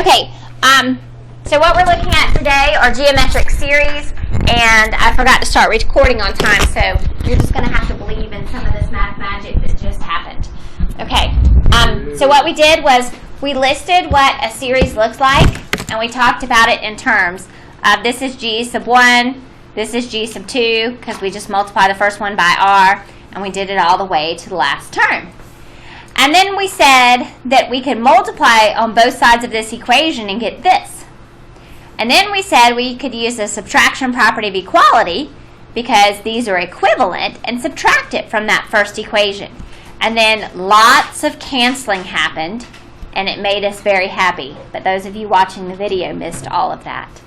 Okay, so what we're looking at today are geometric series, and I forgot to start recording on time, so you're just going to have to believe in some of this math magic that just happened. Okay, so what we did was we listed what a series looks like, and we talked about it in terms of this is g sub 1, this is g sub 2, because we just multiply the first one by r, and we did it all the way to the last term. And then we said that we could multiply on both sides of this equation and get this. And then we said we could use the subtraction property of equality because these are equivalent and subtract it from that first equation. And then lots of canceling happened and it made us very happy. But those of you watching the video missed all of that.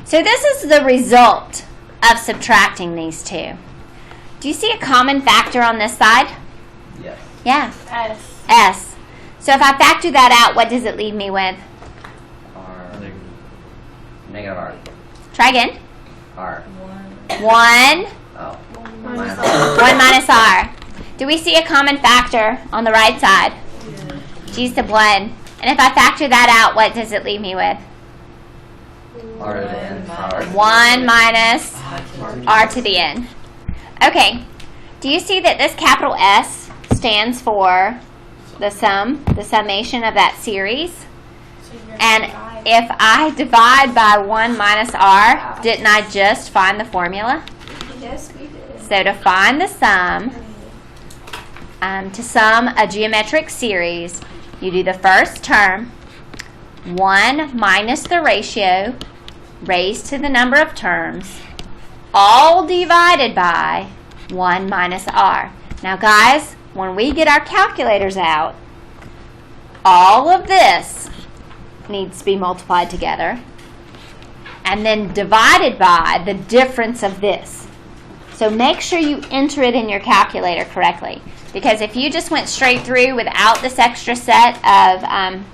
So this is the result of subtracting these two. Do you see a common factor on this side? Yes. Yeah. S. S. So if I factor that out, what does it leave me with? R. Negative R. Try again. R. 1. Oh. Minus R. 1 minus r. Do we see a common factor on the right side? Yeah. G sub 1. And if I factor that out, what does it leave me with? R to the n. R. 1 minus r to the n. Okay. Do you see that this capital S stands for the sum, the summation of that series? And if I divide by 1 minus r, didn't I just find the formula? Yes, we did. So to find the sum, to sum a geometric series, you do the first term, 1 minus the ratio raised to the number of terms, all divided by 1 minus r. Now guys, when we get our calculators out, all of this needs to be multiplied together and then divided by the difference of this. So make sure you enter it in your calculator correctly, because if you just went straight through without this extra set of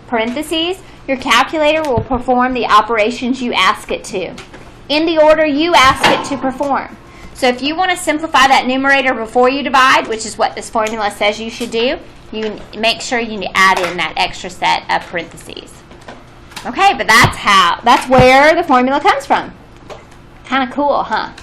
parentheses, your calculator will perform the operations you ask it to in the order you ask it to perform. So if you want to simplify that numerator before you divide, which is what this formula says you should do, you make sure you add in that extra set of parentheses. Okay, but that's where the formula comes from. Kind of cool, huh?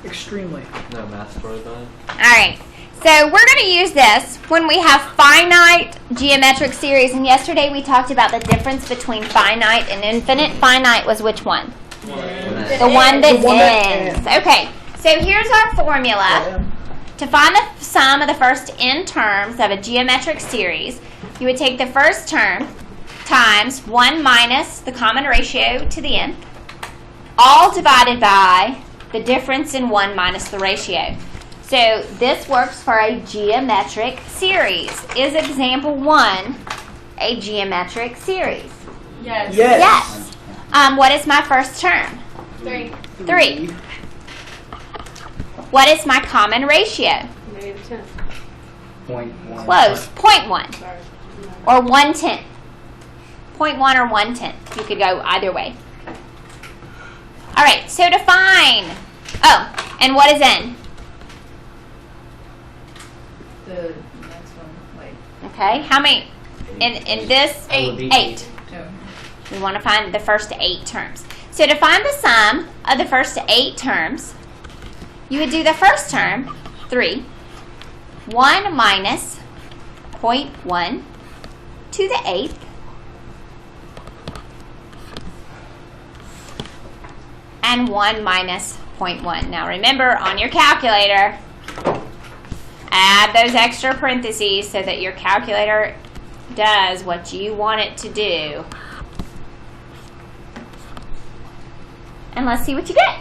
Extremely. No math for that. All right, so we're going to use this when we have finite geometric series. And yesterday we talked about the difference between finite and infinite. Finite was which one? The one that ends. Okay, so here's our formula. To find the sum of the first n terms of a geometric series, you would take the first term times 1 minus the common ratio to the nth, all divided by the difference in 1 minus the ratio. So this works for a geometric series. Is example 1 a geometric series? Yes. Yes. What is my first term? 3. 3. What is my common ratio? -10. 0.1. Close. 0.1 Sorry. or 1/10. 0.1 or 1/10. You could go either way. All right, so define. Oh, and what is n? The next one, like, Okay, how many? In this, 8. 8. We want to find the first 8 terms. So to find the sum of the first 8 terms, you would do the first term, 3, 1 minus 0.1 to the 8th, and 1 minus 0.1. Now remember, on your calculator, add those extra parentheses so that your calculator does what you want it to do. And let's see what you get.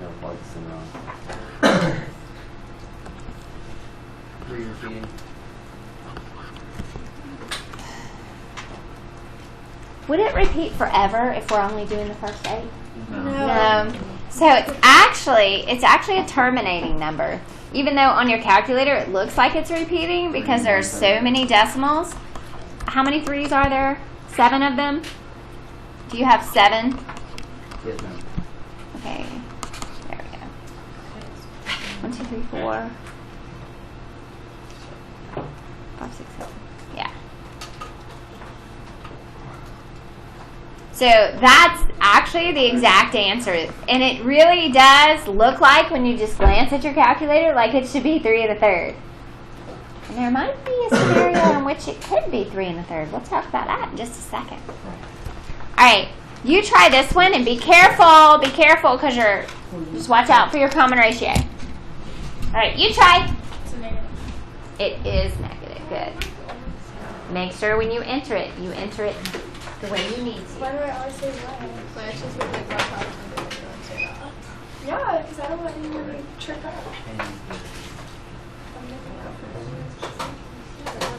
No plugs in. Repeating. Would it repeat forever if we're only doing the first 8? No. So it's actually a terminating number. Even though on your calculator it looks like it's repeating because there's so many decimals. How many 3's are there? 7 of them? Do you have 7? Yes, ma'am. Okay. There we go. 1, 2, 3, 4. 5, 6, 7. So that's actually the exact answer. And it really does look like, when you just glance at your calculator, like it should be 3 1/3. And there might be a scenario in which it could be 3 1/3. We'll talk about that in just a second. All right, you try this one and be careful. Be careful, because just watch out for your common ratio. All right, you try. It's a negative. It is negative. Good. Make sure when you enter it the way you need Why to. do I always say what? Like, it's just like my top and don't say that. Yeah, because I don't want anyone to trip up. And I'm making up for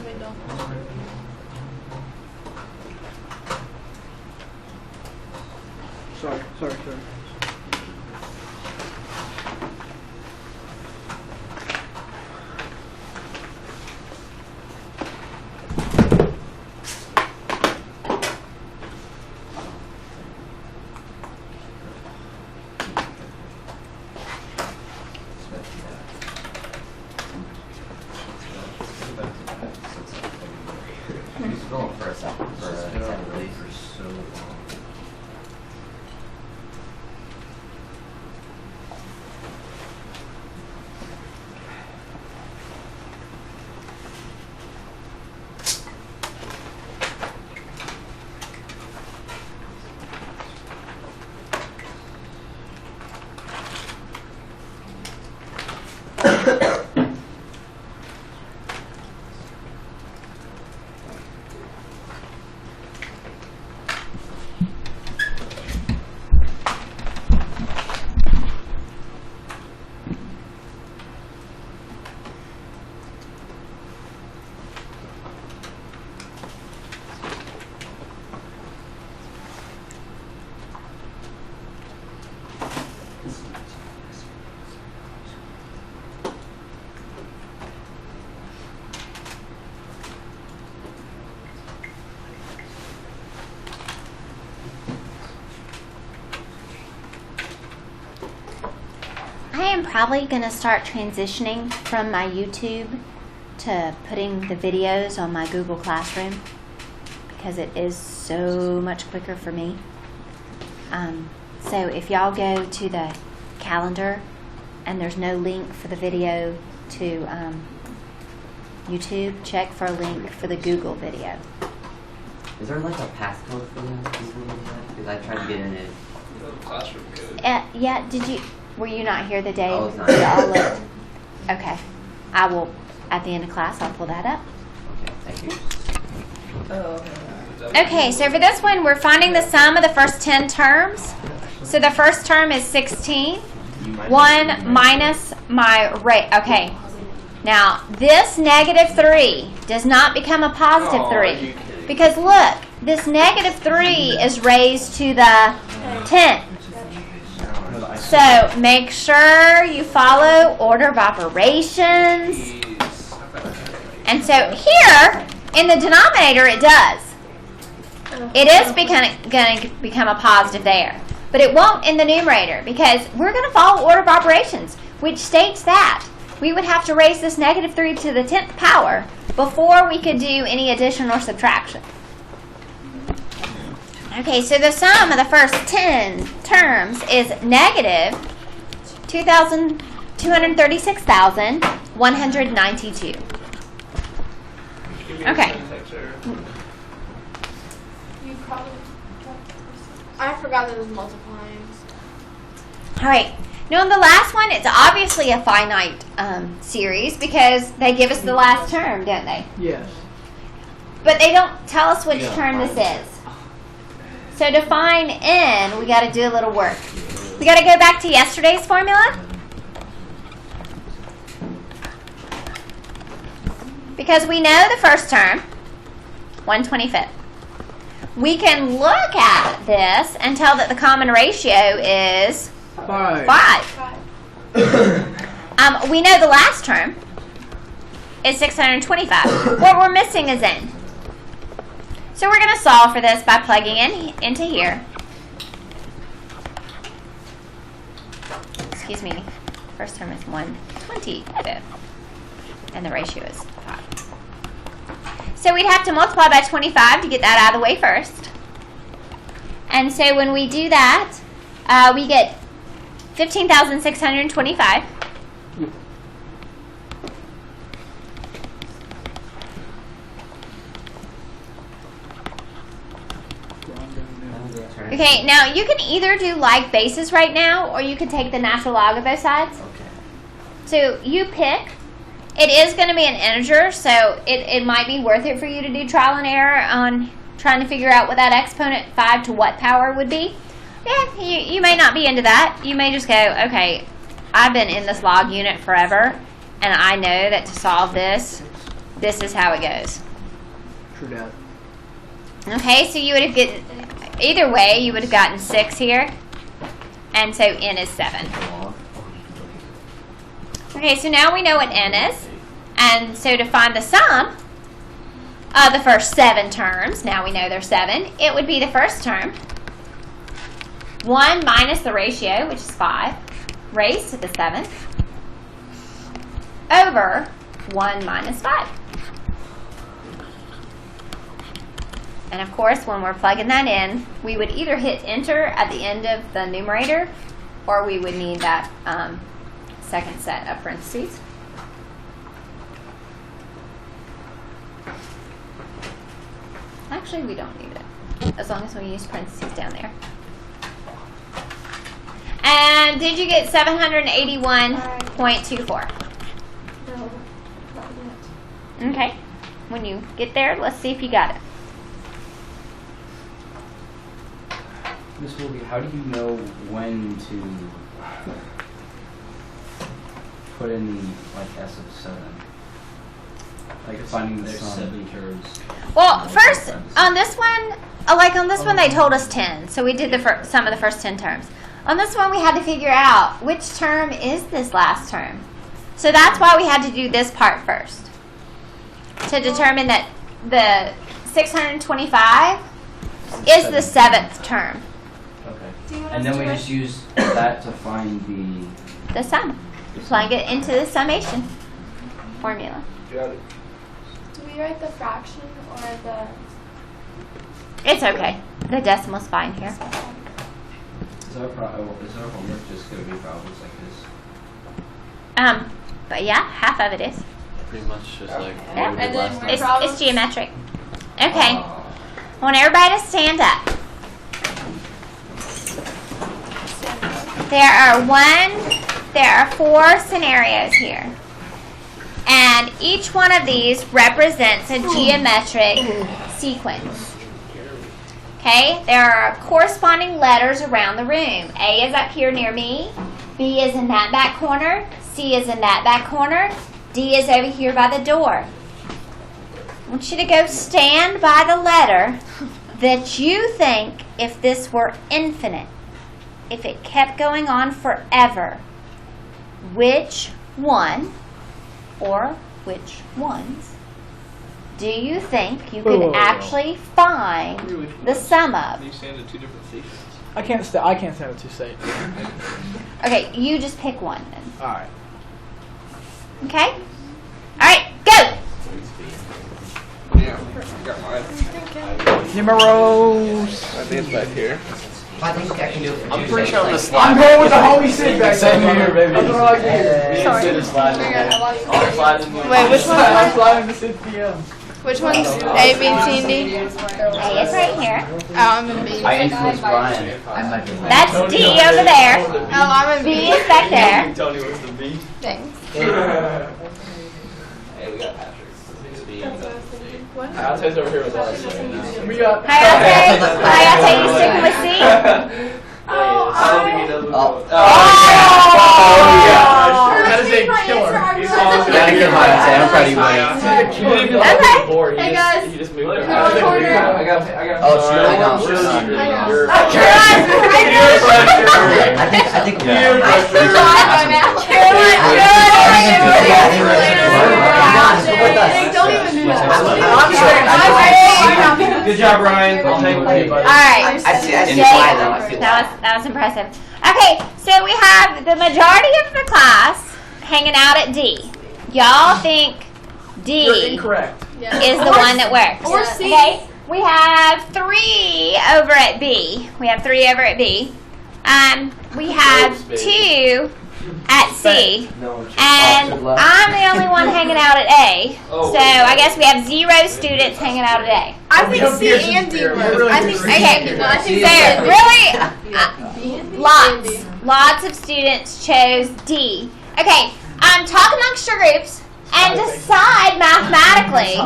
They don't. Sorry. he's going for a second release. so long. I am probably going to start transitioning from my YouTube to putting the videos on my Google Classroom, because it is so much quicker for me. So if y'all go to the calendar and there's no link for the video to YouTube, check for a link for the Google video. Is there like a passcode for that? Because I tried to get in it. Classroom code. Yeah, were you not here the day I was not. y'all looked? Okay. I will, at the end of class, I'll pull that up. Okay, thank you. Oh, Okay, so for this one, we're finding the sum of the first 10 terms. So the first term is 16. 1 minus my rate. Okay. Now, this negative 3 does not become a positive Oh, are you 3. kidding? Because look, this negative 3 is raised to the 10th. So make sure you follow order of operations. And so here, in the denominator, it does. It is going to become a positive there. But it won't in the numerator, because we're going to follow order of operations, which states that we would have to raise this negative 3 to the 10th power before we could do any addition or subtraction. Okay, so the sum of the first 10 terms is negative 236,192. Okay. You probably. I forgot that it was multiplying. All right. Now, on the last one, it's obviously a finite series, because they give us the last term, don't they? Yes. But they don't tell us which Yeah, term this fine. is. So to find n, we got to do a little work. We got to go back to yesterday's formula. Because we know the first term, 1/25. We can look at this and tell that the common ratio is 5. 5. We know the last term is 625. What we're missing is n. So we're going to solve for this by plugging in into here. Excuse me. First term is 1/25. And the ratio is 5. So we'd have to multiply by 25 to get that out of the way first. And so when we do that, we get 15,625. Okay, now you can either do like bases right now, or you can take the natural log of both sides. Okay. So you pick. It is going to be an integer, so it might be worth it for you to do trial and error on trying to figure out what that exponent 5 to what power would be. Yeah, you may not be into that. You may just go, okay, I've been in this log unit forever, and I know that to solve this, this is how it goes. True that. Okay, so you would have gotten, either way, you would have gotten 6 here, and so n is 7. Okay, so now we know what n is, and so to find the sum of the first 7 terms, now we know there's 7, it would be the first term, 1 minus the ratio, which is 5, raised to the 7th, over 1 minus 5. And of course, when we're plugging that in, we would either hit enter at the end of the numerator, or we would need that second set of parentheses. Actually, we don't need it, as long as we use parentheses down there. And did you get 781.24? No, not yet. Okay. When you get there, let's see if you got it. Miss Wilby, how do you know when to put in like S of 7? Like finding the There's sum. 7 terms. Well, first, on this one, they told us 10. So we did the sum of the first 10 terms. On this one, we had to figure out which term is this last term. So that's why we had to do this part first. To determine that the 625 is the 7th term. Okay. Do you want And us then we to just use that to find The sum. Plug it into the summation formula. Got it. Do we write the fraction or the? It's okay. The decimal's fine here. Is our homework just going to be problems like this? But yeah, half of it is. Pretty much just like Yeah. what we did And then last we're time. prob- It's geometric. Okay. Oh. I want everybody to stand up. There are 4 scenarios here. And each one of these represents a geometric sequence. Okay? There are corresponding letters around the room. A is up here near me. B is in that back corner. C is in that back corner. D is over here by the door. I want you to go stand by the letter that you think, if this were infinite, if it kept going on forever, which one or which ones do you think you could actually find the sum of? You stand at 2 different stations. I can't stand with 2 states. Okay, you just pick one then. All right. Okay? Alright, go! Yeah, I got mine. Numeros. I think it's back here. I think I can do it. I'm pretty sure I'm just I'm sliding. going with the homie Sid back Same there. here, baby. That's what I like to hear. Me and Sid is sliding. I'll slide in the Wait, which one? I'm sliding to Sid PM. Which one's A, B, C, and D? A is right here. Oh, I'm in B. I influenced Brian. I might be lying. That's D over there. Oh, I'm in B B. is back there. Tony what's the B. Thanks. Hey, we got Patrick. It's B. I'll take over here with us. We got. Hayate, you sticking with C? I don't think he knows what's Oh. going on. yeah. That That is a killer. He's Gotta give my answer. I'm proud of you, buddy. Hey, guys. He just moved Come there. on, corner. I got. Oh, shoot, I know. I think. Don't even do that. Good job, Brian. I'll take it. Alright. I see Jake, why though. I feel that was impressive. Okay, so we have the majority of the class hanging out at D. Y'all think You're D incorrect. is the one that works. Or C. Okay? we have 3 over at B. We have 3 over at B. We have 2 at C. And I'm the only one hanging out at A. So I guess we have 0 students hanging out at A. I think C and D were. I think Okay, so really, lots of students chose D. Okay, talk amongst your groups and decide mathematically.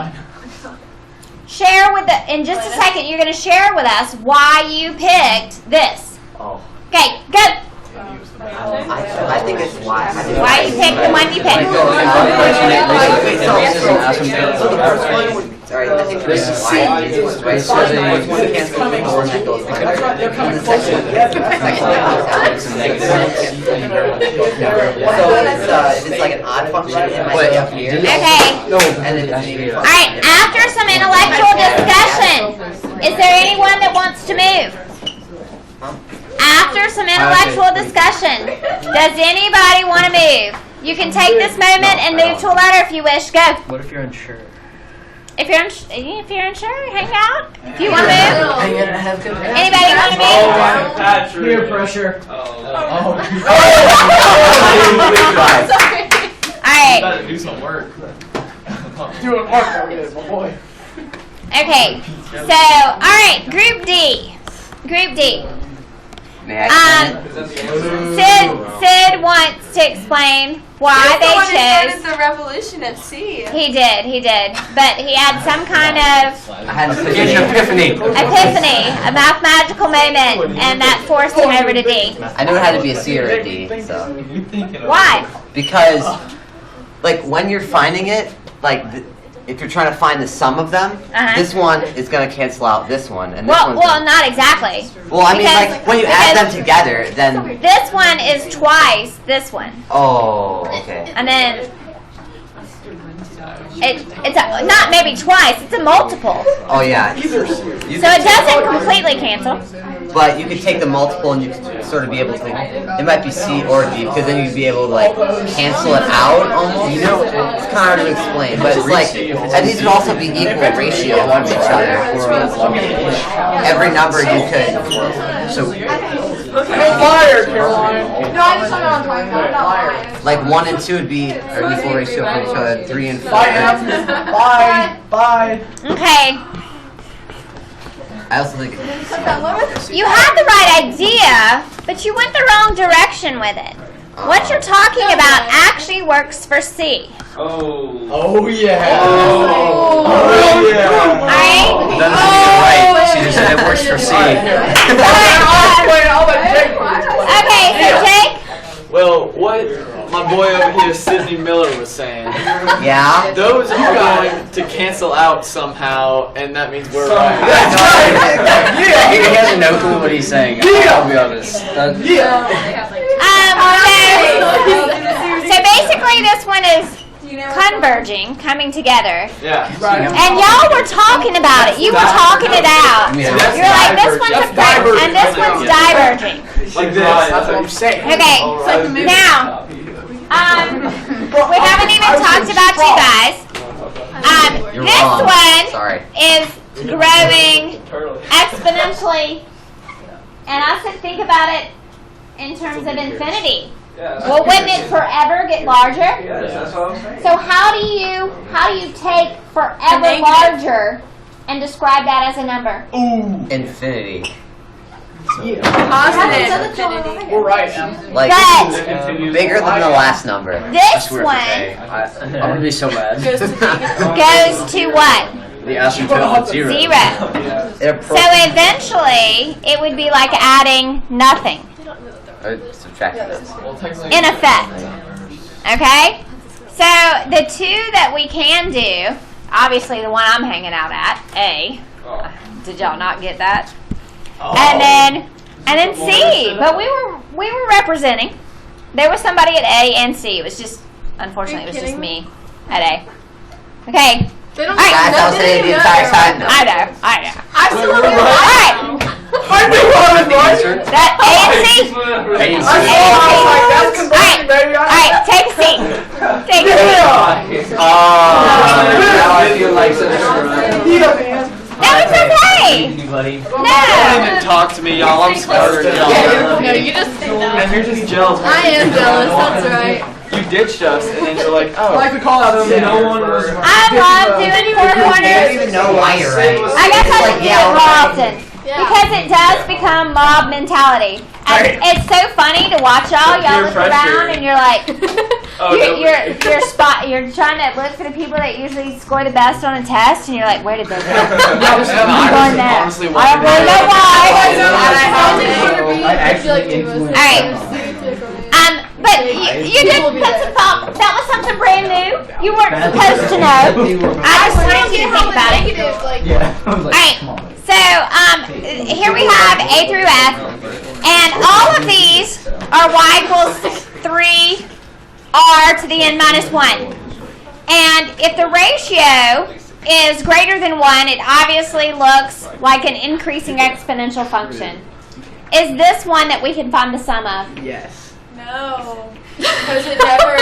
Share with in just a second. You're going to share with us why you picked this. Oh. Okay, go. I think it's why. Why you picked the one you picked? Sorry, I think this is why. It's like an odd function, it might be up here. Okay. And then maybe. All right. After some intellectual discussion, is there anyone that wants to move? After some intellectual discussion, does anybody want to move? You can take this moment and move to a letter if you wish. Go. What if you're unsure? If you're unsure, hang out. If you want to move. Anybody want to Oh, move? Patrick. Peer pressure. All You right. gotta do some work. Doing work over there, my boy. Okay. So, all right. Group D. Group D. Sid wants to explain why they chose. the revolution at C. He did, but he had some kind of I had an epiphany. a mathematical moment, and that forced him over to D. I knew it had to be a C or a D, so. Why? Because, like, when you're finding it, like, if you're trying to find the sum of them, this one is going to cancel out this one, and this Well, one's not exactly. Well, I mean, because- like, when you add them together, then... This one is twice this one, Oh, okay. and then it's not maybe twice. It's a multiple, Oh, yeah. so it doesn't completely cancel. But you could take the multiple and you could sort of be able to... It might be C or D, because then you'd be able to, like, cancel it out almost. You know, it's kind of hard to explain, but it's like... And these would also be equal ratio of each other. Every number you could... So... Fire, Caroline. No, I just don't know what I'm talking about. Like 1 and 2 would be an equal ratio of each other. 3 and 4. Bye, Em. Bye. Okay, I also think... you had the right idea, but you went the wrong direction with it. What you're talking about actually works for C. Oh. Oh, yeah. Oh. yeah. All right. Right. She just said it works for C. Okay, so Jake. Well, what my boy over here, Sidney Miller, was saying, Yeah? those are going to cancel out somehow, and that means we're right. Yeah. He hasn't no clue what he's saying. I'll be honest. So basically this one is converging, coming together. Yeah. And y'all were talking about it. You were talking it out. Yeah. You're like, this one's a friend, and this one's diverging. Like this. That's what I'm saying. Okay, now, we haven't even talked about you guys. You're This wrong. one Sorry. is growing exponentially, and I said think about it in terms of infinity. Well, wouldn't it forever get larger? Yes, that's what I'm saying. So how do you take forever larger and describe that as a number? Infinity. Positive. We're right, Em. Like, But bigger than the last number. this one I'm gonna be so mad. goes to what? The asymptote 0. 0. They're So eventually, it would be like adding nothing, subtracting this. in effect. Okay? So the two that we can do, obviously the one I'm hanging out at, A. Did y'all not get that? And then C. But we were representing. There was somebody at A and C. It was just, unfortunately, it was just me at A. Okay. They don't Alright. Guys, I'll say it the entire time. I know. I still don't know. Alright. That A and C. Alright, take a seat. Take a seat. Now I feel like such a No, it's okay. me. Don't No. even talk to me, y'all. I'm smarter than y'all. No, you just. And you're just jealous. I am jealous. That's right. You ditched us, and then you're like, oh. I like to call out no one was. I love doing four I don't corners. even know why you're right. I guess I Like, should do yeah, it more right. often. Because it does become mob mentality. And it's so funny to watch y'all. Y'all Peer look pressure. around and you're like, Oh, you're trying to look for the people that usually score the best on a test, and you're like, where did they go? I'm going there. honestly I don't really know why. I feel like it was. Alright. But you did put some thought. That was something brand new. You weren't supposed to know. I just wanted you to think about it. Alright. So, here we have A through F, and all of these are y equals 3r to the n minus 1. And if the ratio is greater than 1, it obviously looks like an increasing exponential function. Is this one that we can find the sum of? Yes. No. Because it never.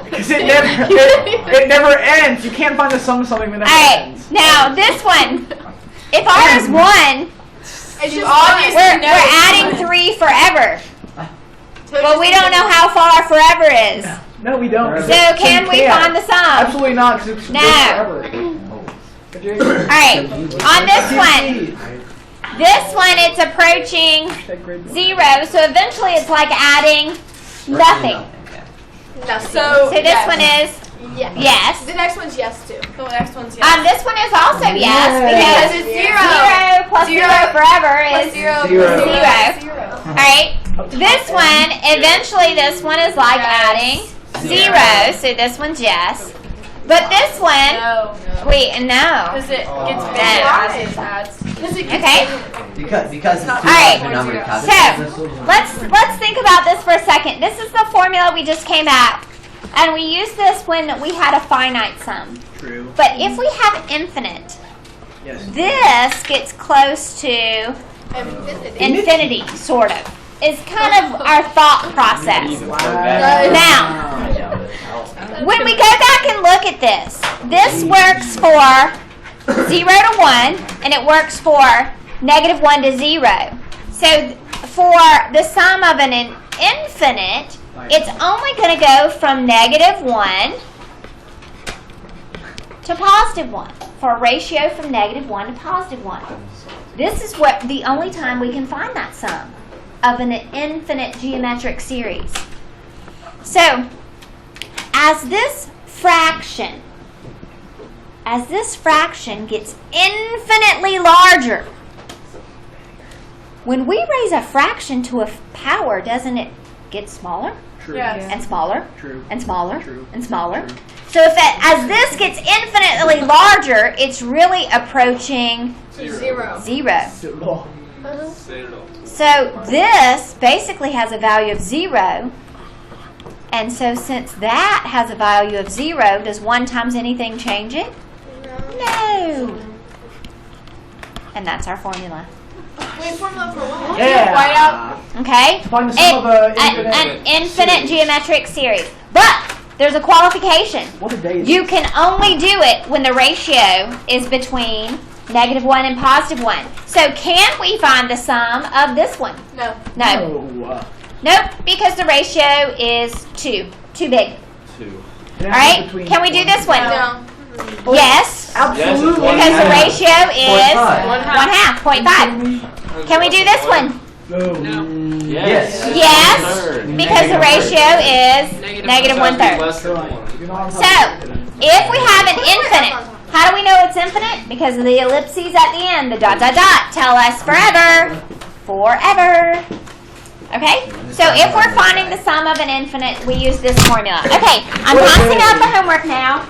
Because it never ends. You can't find the sum of something that never Alright, ends. now this one, if r is 1, It's just obvious. we're adding 3 forever. But we don't know how far forever is. No, we don't. So can we find the sum? Absolutely not, because it's No. forever. Alright, on this one it's approaching 0, so eventually it's like adding nothing. No, So So this one is yeah. yes. The next one's yes too. The next one's yes. This one is also yes, Because because it's 0. 0 plus 0 forever Plus is 0. 0. Alright, this one, eventually this one is like adding 0, so this one's yes. But this one, No. wait, no. Because it gets No. bigger as it adds. Okay, Because it's too Alright, large a number to so calculate. let's think about this for a second. This is the formula we just came at, and we used this when we had a finite sum. True. But if we have infinite, Yes. this gets close to infinity, sort of. Is kind of our thought process. Now, when we go back and look at this works for 0 to 1, and it works for -1 to 0. So for the sum of an infinite, it's only going to go from -1 to +1, for a ratio from -1 to +1. This is what the only time we can find that sum of an infinite geometric series. So, as this fraction gets infinitely larger, when we raise a fraction to a power, doesn't it get smaller True. Yes. and smaller True. and smaller True. and smaller? So as this gets infinitely larger, it's really approaching 0. 0. So this basically has a value of 0. And so since that has a value of 0, does 1 times anything change it? No. And that's our formula. Wait, formula for what? Yeah. White out. Okay? Find the sum of a An infinite geometric series. But there's a qualification. What a day is You can only do it when the ratio is between -1 and +1. So can we find the sum of this one? No. No. No. Nope, because the ratio is 2. Too big. All Alright? Can we do this one? No. Yes. Absolutely. Yes, Because the ratio is 0.5. 1/2, 0.5. Can we do this one? No. Yes. Yes, because the ratio is -1/3. So, if we have an infinite, how do we know it's infinite? Because of the ellipses at the end, the ... tell us forever. Forever. Okay? So if we're finding the sum of an infinite, we use this formula. Okay, I'm passing out the homework now.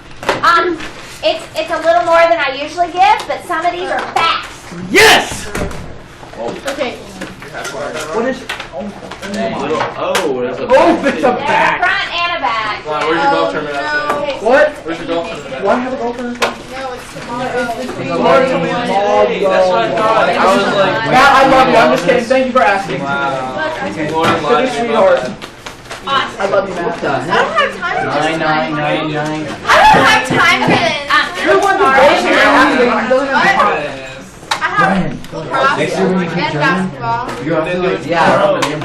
It's a little more than I usually give, but some of these are facts. Yes. Okay. What is? Oh, there's a Oh, it's a There's a back. front and a back. Come on, where's your golf tournament at today? What? Where's your golf tournament? Why have a golf tournament? No, it's tomorrow. Hey, that's what I thought. I was like, Matt, I love you. I'm just kidding. Thank you for asking. Lauren Such a lied. sweetheart. I love you, Matt. I don't have time for this. 9999. I don't have time for this. You're one of the best. I have Lacrosse Next year when you keep and German, basketball. you have to like Yeah. down